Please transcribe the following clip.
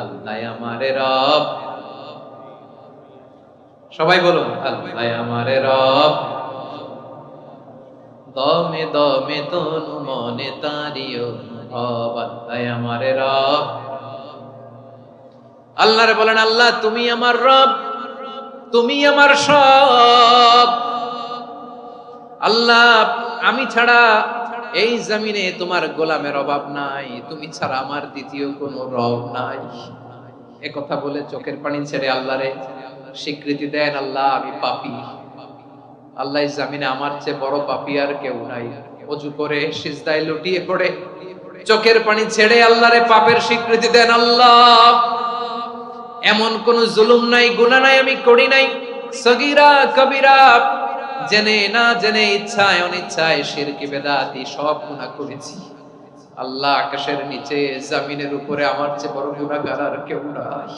আল্লাহ আমারে রব। সবাই বলুন, আল্লাহ আমারে রব। দমে দমে তনু মনে তারি অনুভব, আল্লাহ আমারে রব। আল্লাহরে বলেন, আল্লাহ তুমি আমার রব, তুমি আমার সব। আল্লাহ আমি ছাড়া এই জমিনে তোমার গোলামের অভাব নাই, তুমি ছাড়া আমার দ্বিতীয় কোনো রব নাই। এ কথা বলে চোখের পানি ছেড়ে আল্লাহরে স্বীকৃতি দেন, আল্লাহ আমি পাপী। আল্লাহ জামিনে আমার চেয়ে বড় পাপী আর কেউ নাই। ওযু করে সিজদায় লুটিয়ে পড়ে চোখের পানি ছেড়ে আল্লাহরে পাপের স্বীকৃতি দেন, আল্লাহ এমন কোন জুলুম নাই, গুনাহ নাই আমি করি নাই, সগীরা কবিরা, জেনে না জেনে, ইচ্ছায় অনিচ্ছায়, শিরকি বেদাতি সব গুনাহ করেছি। আল্লাহ আকাশের নিচে জমিনের উপরে আমার চেয়ে বড় গুনাহগার আর কেউ নাই।